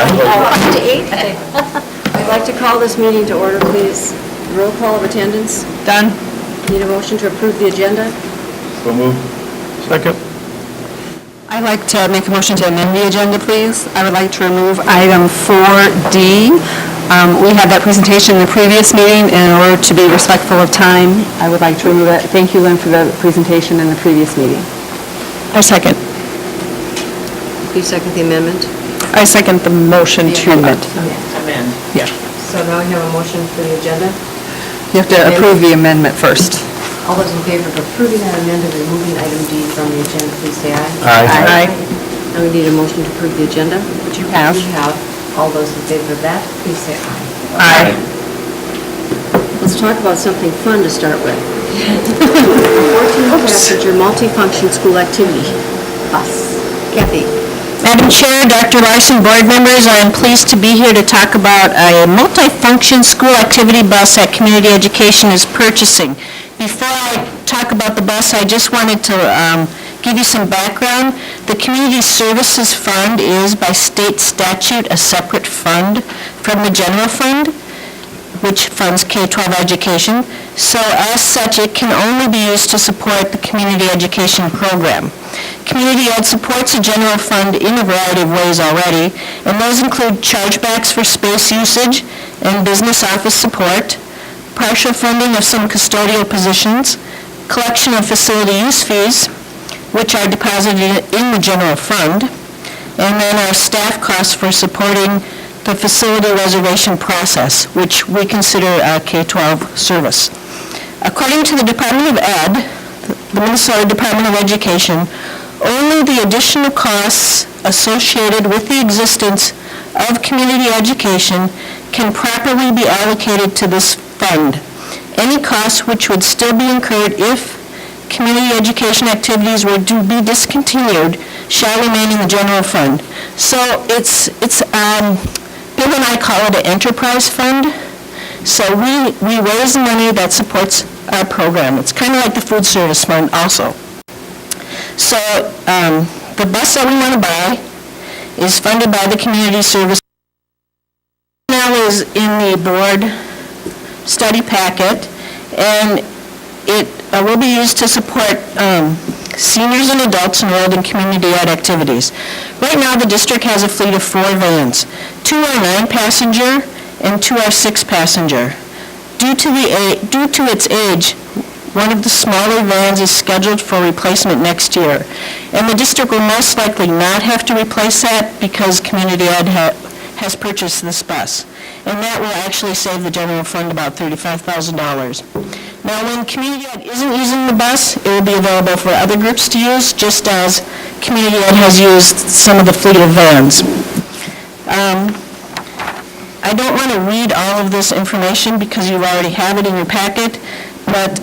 To 8? I'd like to call this meeting to order, please. Roll call of attendance. Done. Need a motion to approve the agenda? So moved. Second. I'd like to make a motion to amend the agenda, please. I would like to remove item 4D. We had that presentation in the previous meeting, and in order to be respectful of time, I would like to remove it. Thank you, Lynn, for the presentation in the previous meeting. I second. You second the amendment? I second the motion to amend. Amend. Yeah. So now we have a motion for the agenda. You have to approve the amendment first. All those in favor of approving that amendment, removing item D from the agenda, please say aye. Aye. And we need a motion to approve the agenda, which you have. We have. All those in favor of that, please say aye. Aye. Let's talk about something fun to start with. 14-passenger multifunction school activity bus. Kathy. Madam Chair, Dr. Larson, board members, I am pleased to be here to talk about a multi-function school activity bus that Community Education is purchasing. Before I talk about the bus, I just wanted to give you some background. The Community Services Fund is, by state statute, a separate fund from the general fund, which funds K-12 education. So as such, it can only be used to support the community education program. Community Ed supports the general fund in a variety of ways already, and those include chargebacks for space usage and business office support, partial funding of some custodial positions, collection of facility use fees, which are deposited in the general fund, and then our staff costs for supporting the facility reservation process, which we consider a K-12 service. According to the Department of Ed, the Minnesota Department of Education, only the additional costs associated with the existence of community education can properly be allocated to this fund. Any costs which would still be incurred if community education activities were to be discontinued shall remain in the general fund. So it's Bill and I call it an enterprise fund. So we raise money that supports our program. It's kind of like the food service fund also. So the bus that we want to buy is funded by the community service. Now is in the board study packet, and it will be used to support seniors and adults enrolled in community ed activities. Right now, the district has a fleet of 4 vans. 2 are 9-passenger and 2 are 6-passenger. Due to its age, one of the smaller vans is scheduled for replacement next year, and the district will most likely not have to replace that because Community Ed has purchased this bus, and that will actually save the general fund about $35,000. Now, when Community Ed isn't using the bus, it will be available for other groups to use, just as Community Ed has used some of the fleet of vans. I don't want to read all of this information because you already have it in your packet, but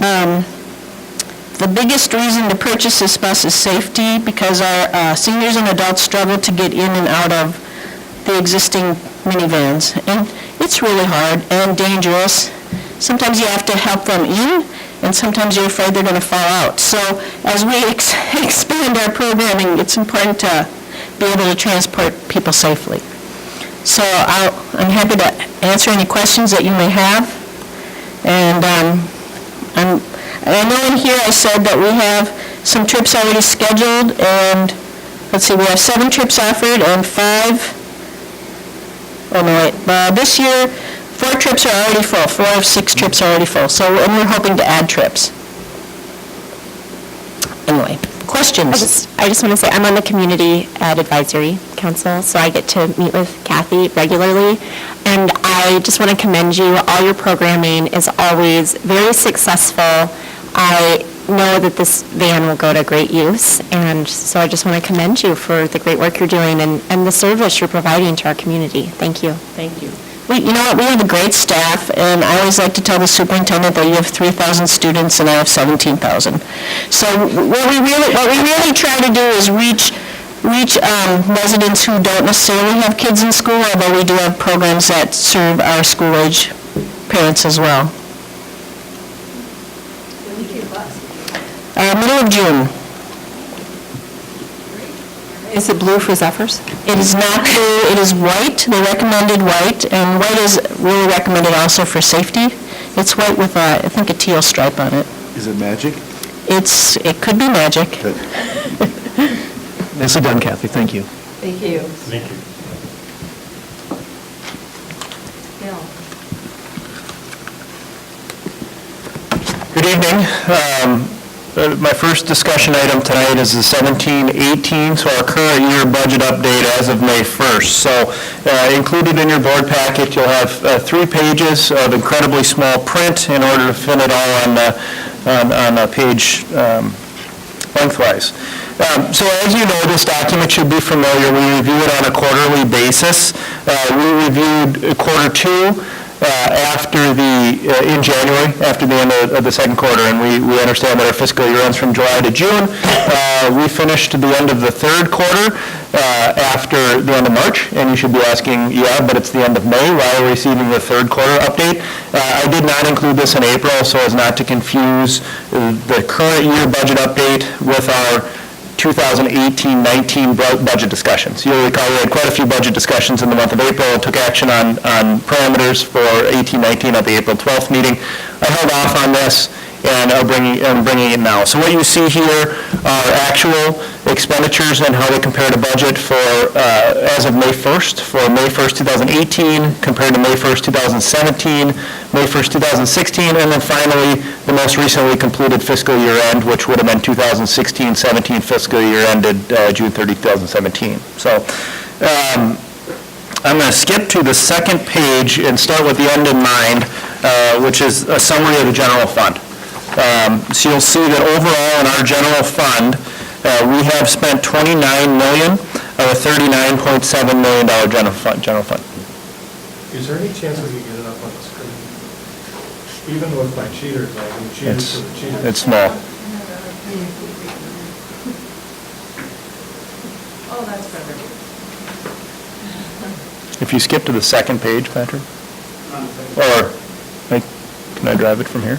the biggest reason to purchase this bus is safety, because our seniors and adults struggle to get in and out of the existing minivans. And it's really hard and dangerous. Sometimes you have to help them in, and sometimes you're afraid they're going to fall out. So as we expand our programming, it's important to be able to transport people safely. So I'm happy to answer any questions that you may have. And I know in here I said that we have some trips already scheduled, and let's see, we have 7 trips offered and 5, this year 4 trips are already full. 4 of 6 trips are already full. So, and we're hoping to add trips. Anyway, questions? I just want to say I'm on the Community Ed Advisory Council, so I get to meet with Kathy regularly, and I just want to commend you. All your programming is always very successful. I know that this van will go to great use, and so I just want to commend you for the great work you're doing and the service you're providing to our community. Thank you. Thank you. You know what, we have a great staff, and I always like to tell the superintendent that you have 3,000 students and I have 17,000. So what we really try to do is reach residents who don't necessarily have kids in school, although we do have programs that serve our school-age parents as well. Middle of June. Is it blue for Zephyrs? It is not blue, it is white, they recommended white, and white is really recommended also for safety. It's white with, I think, a teal stripe on it. Is it magic? It could be magic. Nicely done, Kathy, thank you. Thank you. Thank you. Bill? Good evening. My first discussion item tonight is the 17-18, so our current year budget update as of May 1st. So included in your board packet, you'll have 3 pages of incredibly small print in order to fit it all on a page lengthwise. So as you know, this document should be familiar. We review it on a quarterly basis. We reviewed quarter 2 in January, after the end of the second quarter, and we understand that our fiscal year ends from July to June. We finished the end of the third quarter after the end of March, and you should be asking, yeah, but it's the end of May, why are we receiving the third quarter update? I did not include this in April so as not to confuse the current year budget update with our 2018-19 budget discussions. You'll recall we had quite a few budget discussions in the month of April and took action on parameters for 18-19 at the April 12th meeting. I held off on this and I'm bringing it now. So what you see here are actual expenditures and how they compare to budget for as of May 1st, for May 1st, 2018, compared to May 1st, 2017, May 1st, 2016, and then finally, the most recently completed fiscal year end, which would have been 2016-17 fiscal year ended June 30, 2017. So I'm going to skip to the second page and start with the end in mind, which is a summary of the general fund. So you'll see that overall in our general fund, we have spent $29 million of a $39.7 million general fund. Is there any chance we could get it up on the screen? Even with my cheaters, I can cheaters to the cheaters. It's small. Oh, that's better. If you skip to the second page, Patrick, or can I drive it from here?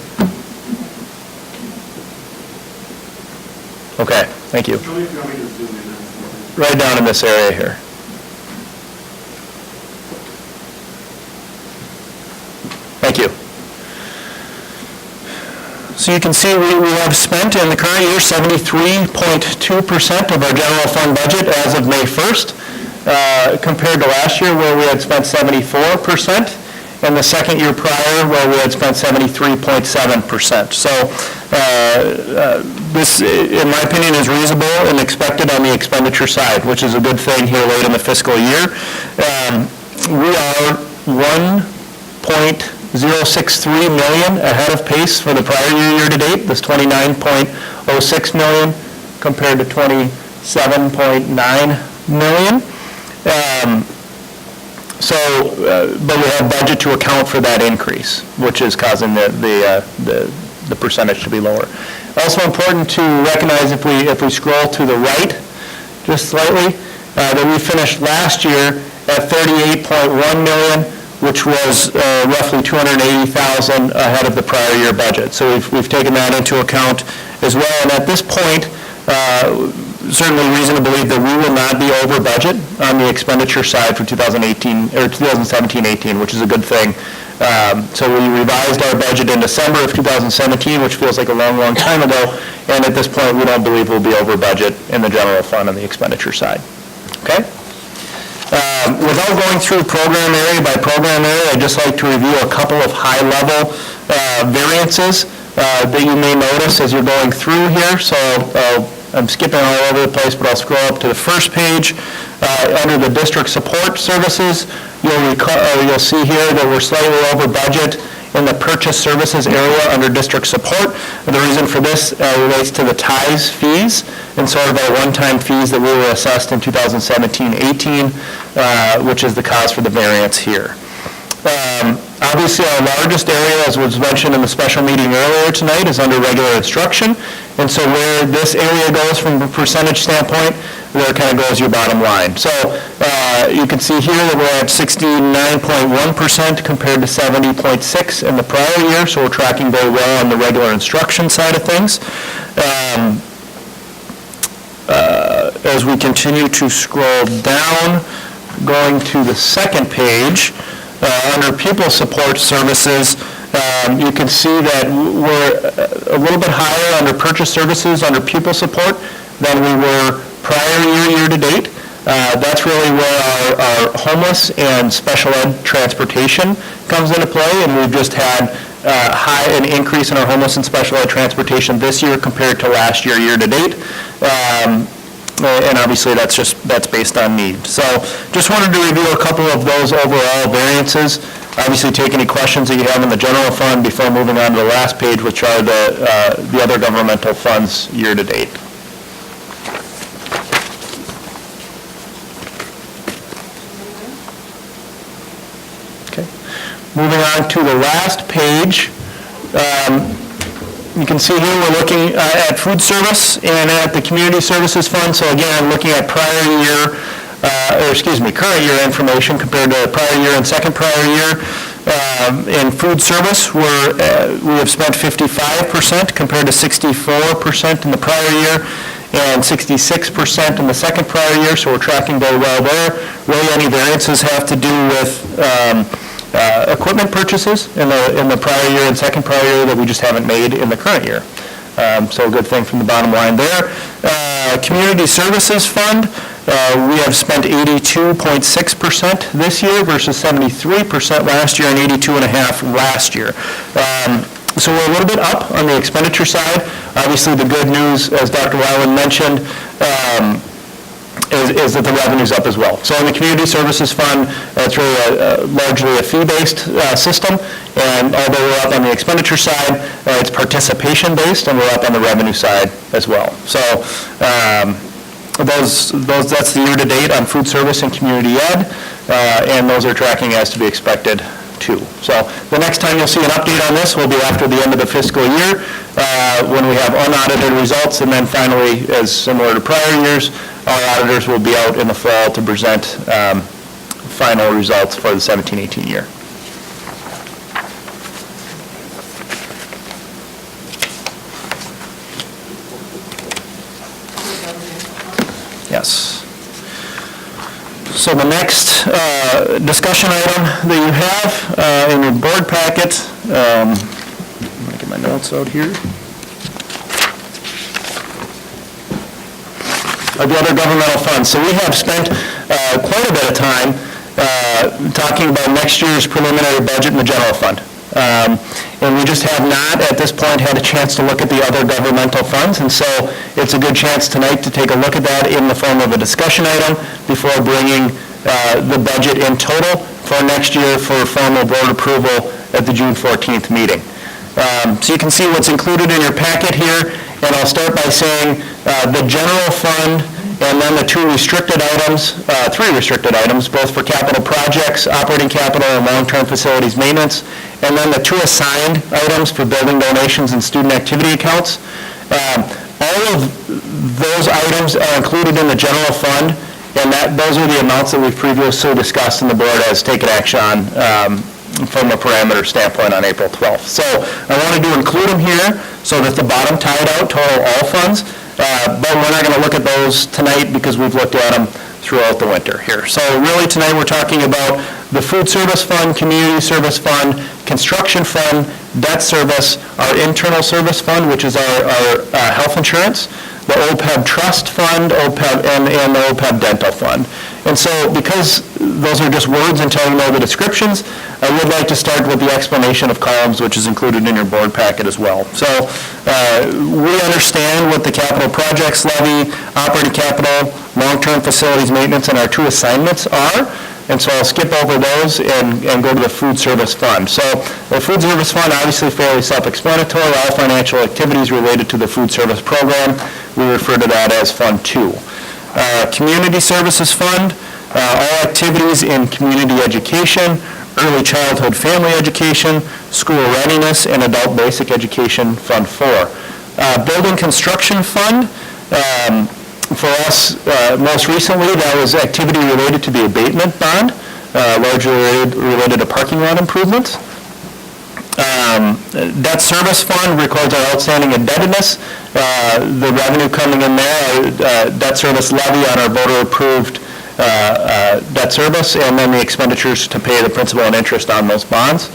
Okay, thank you. Right down in this area here. Thank you. So you can see we have spent in the current year 73.2% of our general fund budget as of May 1st, compared to last year where we had spent 74%, and the second year prior where we had spent 73.7%. So this, in my opinion, is reasonable and expected on the expenditure side, which is a good thing here late in the fiscal year. We are $1.063 million ahead of pace for the prior year to date. This $29.06 million compared to $27.9 million. But we have budget to account for that increase, which is causing the percentage to be lower. Also important to recognize if we scroll to the right just slightly, that we finished last year at $38.1 million, which was roughly $280,000 ahead of the prior year budget. So we've taken that into account as well. And at this point, certainly reason to believe that we will not be over budget on the expenditure side for 2018 or 2017-18, which is a good thing. So we revised our budget in December of 2017, which feels like a long, long time ago. And at this point, we don't believe we'll be over budget in the general fund on the expenditure side. Okay? Without going through program area by program area, I'd just like to review a couple of high-level variances that you may notice as you're going through here. So I'm skipping all over the place, but I'll scroll up to the first page. Under the district support services, you'll see here that we're slightly over budget in the purchase services area under district support. And the reason for this relates to the TIES fees and sort of our one-time fees that we were assessed in 2017-18, which is the cause for the variance here. Obviously, our largest area, as was mentioned in the special meeting earlier tonight, is under regular instruction. And so where this area goes from a percentage standpoint, there kind of goes your bottom line. So you can see here that we're at 69.1% compared to 70.6% in the prior year. So we're tracking very well on the regular instruction side of things. As as we continue to scroll down, going to the second page, under pupil support services, you can see that we're a little bit higher under purchase services, under pupil support, than we were prior year to date. That's really where our homeless and special ed transportation comes into play, and we've just had an increase in our homeless and special ed transportation this year compared to last year to date. And obviously, that's based on need. So just wanted to review a couple of those overall variances. Obviously, take any questions that you have in the general fund before moving on to the last page, which are the other governmental funds year to date. Okay. Moving on to the last page. You can see here we're looking at food service and at the community services fund. So again, looking at current year information compared to prior year and second prior year. In food service, we have spent 55% compared to 64% in the prior year and 66% in the second prior year, so we're tracking very well there. Really, any variances have to do with equipment purchases in the prior year and second prior year that we just haven't made in the current year. So a good thing from the bottom line there. Community Services Fund, we have spent 82.6% this year versus 73% last year and 82.5% last year. So we're a little bit up on the expenditure side. Obviously, the good news, as Dr. Weiland mentioned, is that the revenue's up as well. So in the Community Services Fund, it's really largely a fee-based system, and although we're up on the expenditure side, it's participation-based, and we're up on the revenue side as well. So that's the year-to-date on food service and community ed, and those are tracking as to be expected too. So the next time you'll see an update on this will be after the end of the fiscal year, when we have unaudited results, and then finally, as similar to prior years, our auditors will be out in the fall to present final results for the 17-18 year. Yes. So the next discussion item that you have in your board packet, let me get my notes out here, are the other governmental funds. So we have spent quite a bit of time talking about next year's preliminary budget in the general fund. And we just have not, at this point, had a chance to look at the other governmental funds, and so it's a good chance tonight to take a look at that in the form of a discussion item before bringing the budget in total for next year for formal board approval at the June 14th meeting. So you can see what's included in your packet here, and I'll start by saying the general fund and then the three restricted items, both for capital projects, operating capital, and long-term facilities maintenance, and then the two assigned items for building donations and student activity accounts. All of those items are included in the general fund, and those are the amounts that we've previously discussed and the board has taken action on from a parameter standpoint on April 12th. So I wanted to include them here so that the bottom tied out total all funds, but we're not going to look at those tonight because we've looked at them throughout the winter here. So really tonight we're talking about the food service fund, community service fund, construction fund, debt service, our internal service fund, which is our health insurance, the OPEB trust fund, OPEB, and the OPEB dental fund. And so because those are just words until you know the descriptions, I would like to start with the explanation of columns, which is included in your board packet as well. So we understand what the capital projects levy, operating capital, long-term facilities maintenance, and our two assignments are. And so I'll skip over those and go to the food service fund. So the food service fund, obviously fairly self-explanatory, all financial activities related to the food service program. We refer to that as Fund 2. Community Services Fund, all activities in community education, early childhood family education, school readiness, and adult basic education, Fund 4. Building Construction Fund, for us, most recently, that was activity related to the abatement bond, largely related to parking lot improvements. Debt Service Fund records our outstanding indebtedness The revenue coming in there, debt service levy on our voter-approved debt service, and then the expenditures to pay the principal and interest on those bonds.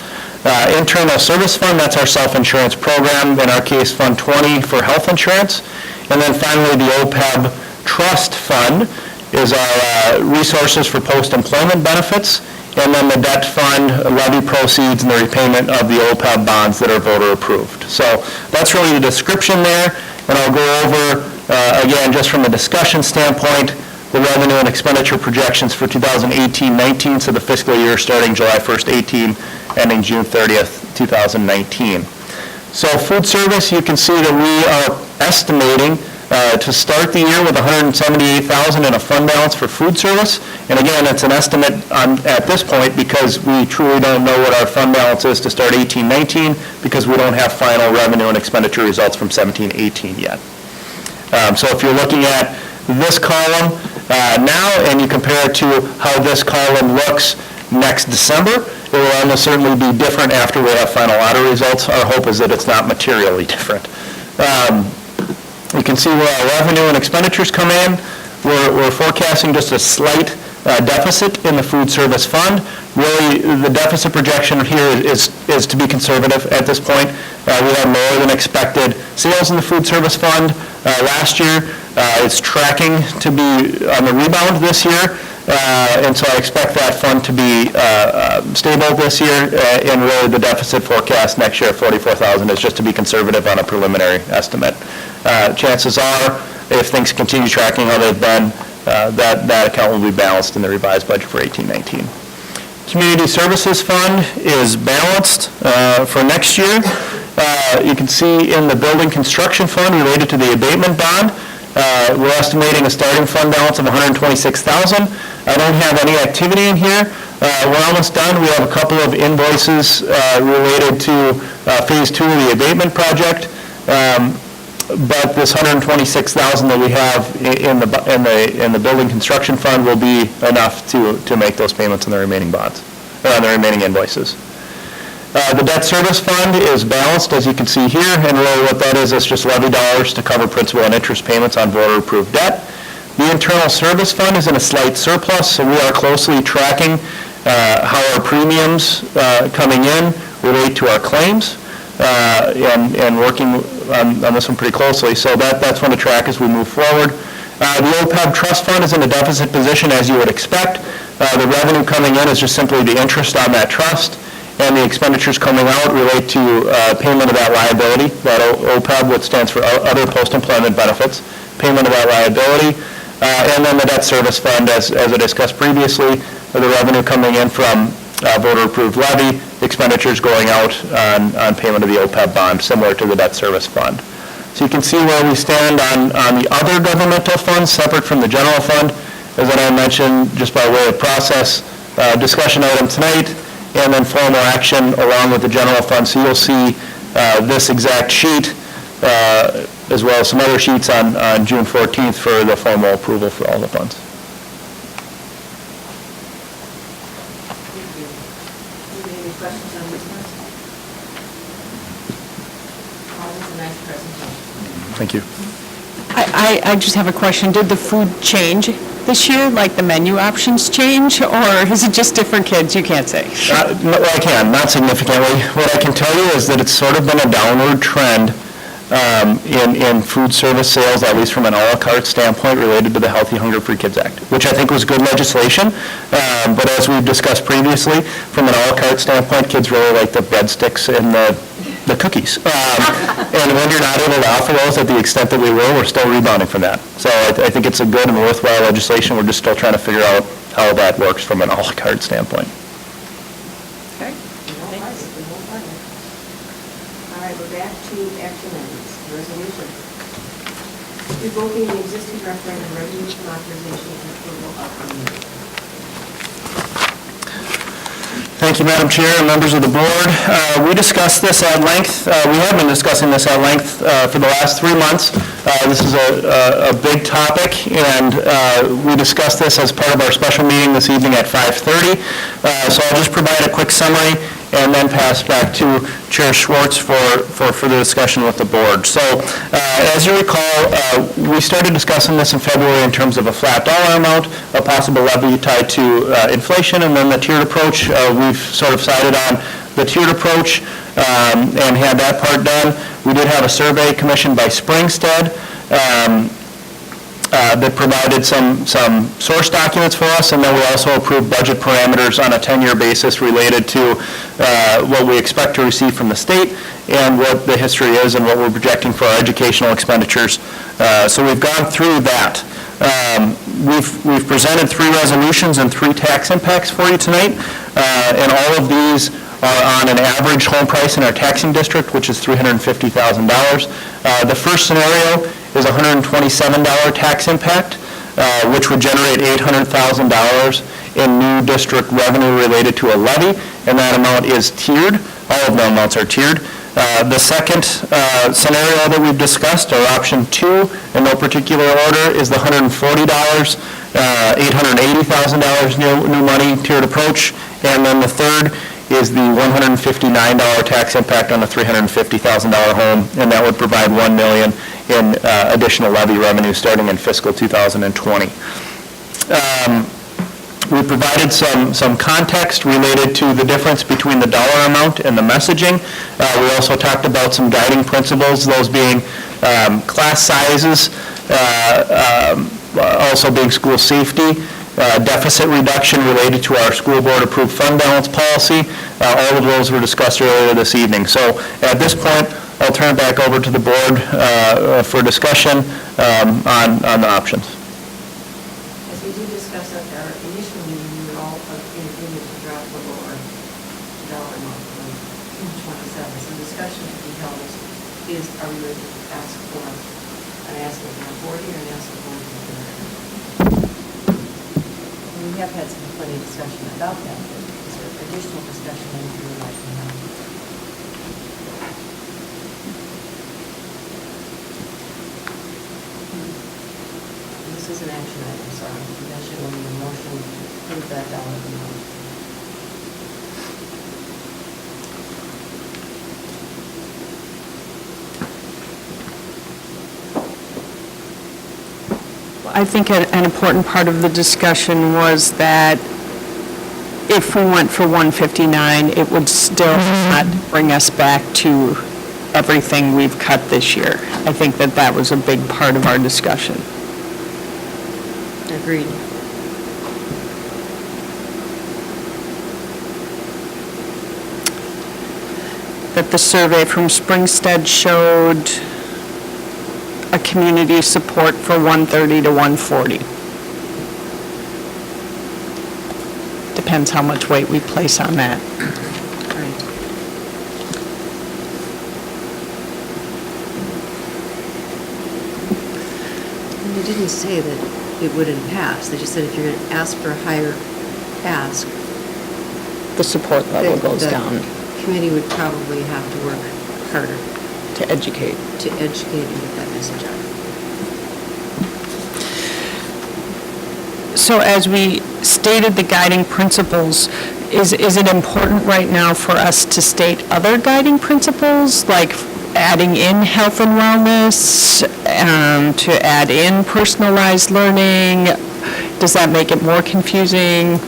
Internal Service Fund, that's our self-insurance program, in our case, Fund 20 for health insurance. And then finally, the OPEB Trust Fund is our resources for post-employment benefits, and then the debt fund, levy proceeds, and the repayment of the OPEB bonds that are voter-approved. So that's really the description there, and I'll go over, again, just from a discussion standpoint, the revenue and expenditure projections for 2018-19, so the fiscal year starting July 1st, 18, ending June 30th, 2019. So food service, you can see that we are estimating to start the year with $178,000 in a fund balance for food service. And again, it's an estimate at this point because we truly don't know what our fund balance is to start 18-19 because we don't have final revenue and expenditure results from 17-18 yet. So if you're looking at this column now and you compare it to how this column looks next December, it will almost certainly be different after we have final audit results. Our hope is that it's not materially different. You can see where our revenue and expenditures come in. We're forecasting just a slight deficit in the food service fund. Really, the deficit projection here is to be conservative at this point. We have lower than expected sales in the food service fund last year. It's tracking to be on the rebound this year. And so I expect that fund to be stable this year, and really the deficit forecast next year of $44,000 is just to be conservative on a preliminary estimate. Chances are, if things continue tracking how they've been, that account will be balanced in the revised budget for 18-19. Community Services Fund is balanced for next year. You can see in the Building Construction Fund related to the abatement bond, we're estimating a starting fund balance of $126,000. I don't have any activity in here. We're almost done. We have a couple of invoices related to Phase 2 of the abatement project. But this $126,000 that we have in the Building Construction Fund will be enough to make those payments on the remaining bonds, or on the remaining invoices. The debt service fund is balanced, as you can see here, and really what that is just levy dollars to cover principal and interest payments on voter-approved debt. The internal service fund is in a slight surplus, so we are closely tracking how our premiums coming in relate to our claims, and working on this one pretty closely. So that's one to track as we move forward. The OPEB trust fund is in a deficit position, as you would expect. The revenue coming in is just simply the interest on that trust, and the expenditures coming out relate to payment of that liability, that OPEB, which stands for Other Post-Employment Benefits, payment of that liability, and then the debt service fund, as I discussed previously, the revenue coming in from voter-approved levy, expenditures going out on payment of the OPEB bond, similar to the debt service fund. So you can see where we stand on the other governmental funds, separate from the general fund. As I mentioned, just by way of process, discussion item tonight, and then formal action along with the general fund. So you'll see this exact sheet, as well as some other sheets on June 14th for the formal approval for all the funds. Any questions on this one? Always a nice presentation. Thank you. I just have a question. Did the food change this year? Like the menu options change, or is it just different kids? You can't say. Well, I can, not significantly. What I can tell you is that it's sort of been a downward trend in food service sales, at least from an a la carte standpoint, related to the Healthy Hunger Free Kids Act, which I think was good legislation. But as we've discussed previously, from an a la carte standpoint, kids really like the breadsticks and the cookies. And when you're not able to offer those at the extent that we will, we're still rebounding from that. So I think it's a good and worthwhile legislation. We're just still trying to figure out how that works from an a la carte standpoint. Okay. All right, we're back to action items. Resolution. Revoking the existing referendum resolution authorization and approval of the meeting. Thank you, Madam Chair and members of the board. We discussed this at length. We have been discussing this at length for the last 3 months. This is a big topic, and we discussed this as part of our special meeting this evening at 5:30. So I'll just provide a quick summary, and then pass back to Chair Schwartz for further discussion with the board. So as you recall, we started discussing this in February in terms of a flat dollar amount, a possible levy tied to inflation, and then the tiered approach. We've sort of sided on the tiered approach and had that part done. We did have a survey commissioned by Springstead that provided some source documents for us, and then we also approved budget parameters on a 10-year basis related to what we expect to receive from the state and what the history is and what we're projecting for our educational expenditures. So we've gone through that. We've presented 3 resolutions and 3 tax impacts for you tonight, and all of these are on an average home price in our taxing district, which is $350,000. The first scenario is a $127 tax impact, which would generate $800,000 in new district revenue related to a levy, and that amount is tiered. All of the amounts are tiered. The second scenario that we've discussed, or option 2, in no particular order, is the $140, $880,000 new money tiered approach, and then the third is the $159 tax impact on a $350,000 home, and that would provide $1 million in additional levy revenue starting in fiscal 2020. We provided some context related to the difference between the dollar amount and the messaging. We also talked about some guiding principles, those being class sizes, also being school safety, deficit reduction related to our school board approved fund balance policy. All of those were discussed earlier this evening. So at this point, I'll turn it back over to the board for discussion on the options. As we did discuss at our initial meeting, we were all in agreement to drop the lower dollar amount from 227. So discussion to be held is are we ready to ask for an asking for 40 or an asking for 50? We have had some plenty of discussion about that, but is there additional discussion that you would like to have? This is an action item, so that should only be a motion to approve that dollar amount. I think an important part of the discussion was that if we went for 159, it would still not bring us back to everything we've cut this year. I think that was a big part of our discussion. Agreed. That the survey from Springstead showed a community support for 130 to 140. Depends how much weight we place on that. And they didn't say that it wouldn't pass. They just said if you're going to ask for a higher ask, The support level goes the down committee would probably have to work harder to educate. to educate and get that message out. So as we stated the guiding principles, is it important right now for us to state other guiding principles, like adding in health and wellness, to add in personalized learning? Does that make it more confusing?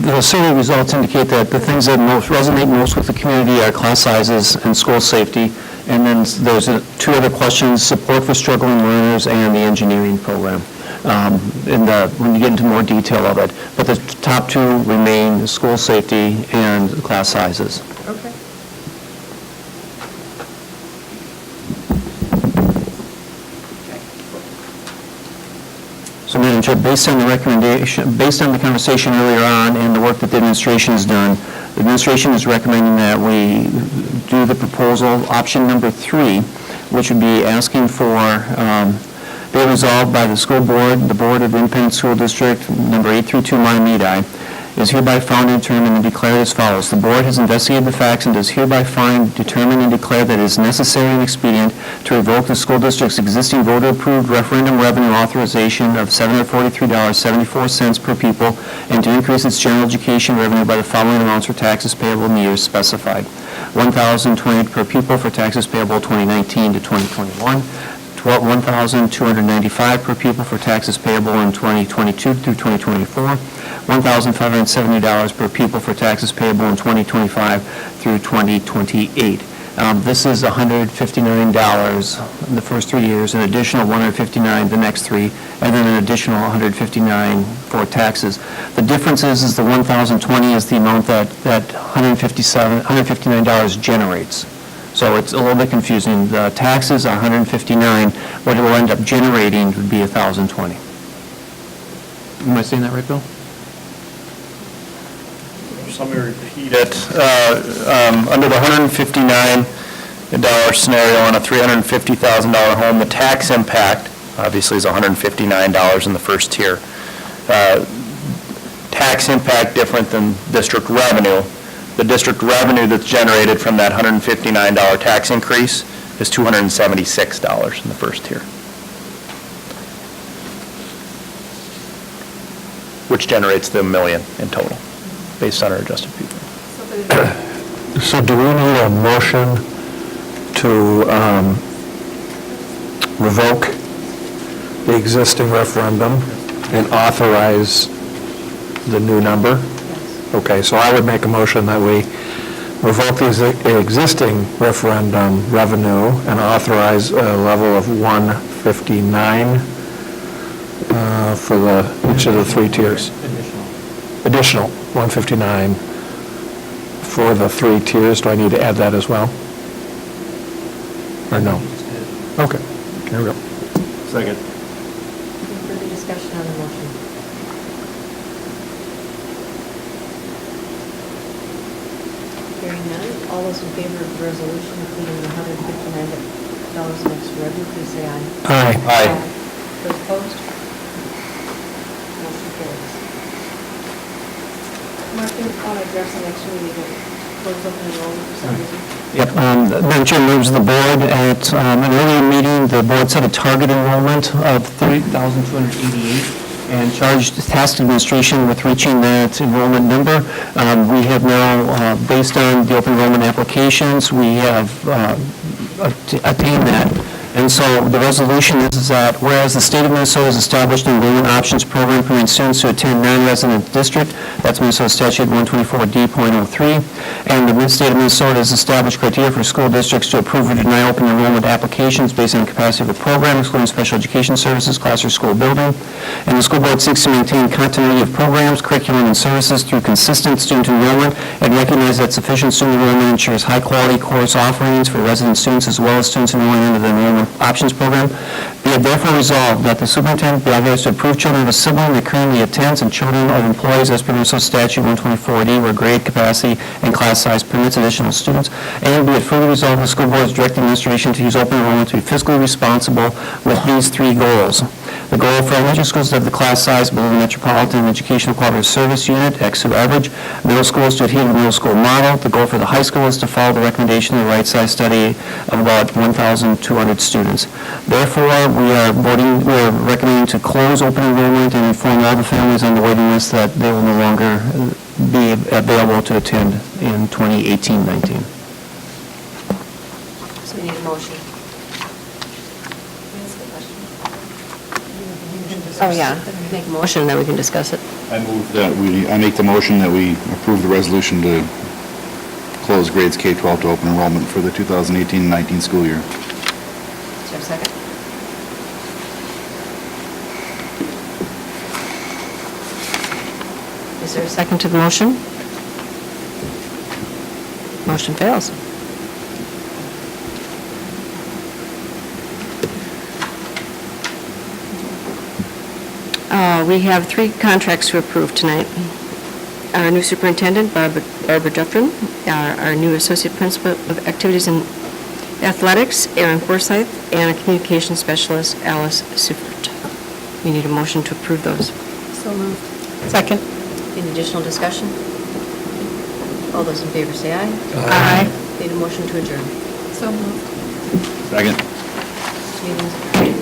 The survey results indicate that the things that resonate most with the community are class sizes and school safety. And then there's 2 other questions, support for struggling learners and the engineering program, when you get into more detail of it. But the top 2 remain school safety and class sizes. Okay. So, Madam Chair, based on the recommendation, based on the conversation earlier on and the work that the administration has done, the administration is recommending that we do the proposal, option number 3, which would be asking for, be resolved by the school board, the Board of Independent School District, number 832 Montemedi, is hereby found and determined and declared as follows. The board has investigated the facts and does hereby find, determine, and declare that it is necessary and expedient to revoke the school district's existing voter-approved referendum revenue authorization of $743.74 per pupil and to increase its general education revenue by the following amounts for taxes payable in the years specified. $1,020 per pupil for taxes payable 2019 to 2021, $1,295 per pupil for taxes payable in 2022 through 2024, $1,570 per pupil for taxes payable in 2025 through 2028. This is $159 in the first 3 years, an additional $159 the next 3, and then an additional $159 for taxes. The difference is the $1,020 is the amount that $159 generates. So it's a little bit confusing. The taxes are $159, what it will end up generating would be $1,020. Am I saying that right, Bill? So let me repeat it. Under the $159 scenario on a $350,000 home, the tax impact obviously is $159 in the first tier. Tax impact different than district revenue. The district revenue that's generated from that $159 tax increase is $276 in the first tier, which generates the $1 million in total, based on our adjusted people. So do we need a motion to revoke the existing referendum and authorize the new number? Okay, so I would make a motion that we revoke the existing referendum revenue and authorize a level of $159 for each of the 3 tiers. Additional $159 for the 3 tiers. Do I need to add that as well? Or no? Okay, here we go. Second. Any further discussion on the motion? Hearing none, all those in favor of the resolution, including the $159 in extra revenue, please say aye. Aye. Those opposed? Motion carries. Mark, you want to address the next meeting, close open enrollment for some reason? Yep, Madam Chair, members of the board, at an earlier meeting, the board set a target enrollment of 3,288 and charged the task administration with reaching that enrollment number. We have now, based on the open enrollment applications, we have attained that. And so the resolution is that whereas the state of Minnesota has established an enrollment options program permitting students to attend non-resident district, that's Minnesota Statute 124D.03, and the state of Minnesota has established criteria for school districts to approve or deny open enrollment applications based on the capacity of the program, excluding special education services, class or school building. And the school board seeks to maintain continuity of programs, curriculum, and services through consistent student enrollment and recognize that sufficient student enrollment ensures high-quality course offerings for resident students as well as students enrolling into the enrollment options program. Be it therefore resolved that the superintendent be authorized to approve children of a sibling that currently attends and children of employees as per Minnesota Statute 124D where grade capacity and class size permits additional students. And be it further resolved the school board is directing administration to use open enrollment to be fiscally responsible with these 3 goals. The goal for elementary schools is to have the class size below the Metropolitan Educational Cooperative Service Unit, XU average. Middle schools to adhere to the middle school model. The goal for the high school is to follow the recommendation of the right size study of about 1,200 students. Therefore, we are recommending to close open enrollment and inform all the families on the waiting list that they will no longer be available to attend in 2018-19. So we need a motion. Oh, yeah, make a motion, then we can discuss it. I make the motion that we approve the resolution to close grades K-12 to open enrollment for the 2018-19 school year. Is there a second? Is there a second to the motion? Motion fails. We have 3 contracts to approve tonight. Our new superintendent, Barbara Duffin, our new associate principal of activities and athletics, Aaron Forsyth, and a communication specialist, Alice Seifert. We need a motion to approve those. So moved. Second. Any additional discussion? All those in favor say aye. Aye. Need a motion to adjourn. So moved. Second. Meeting is adjourned.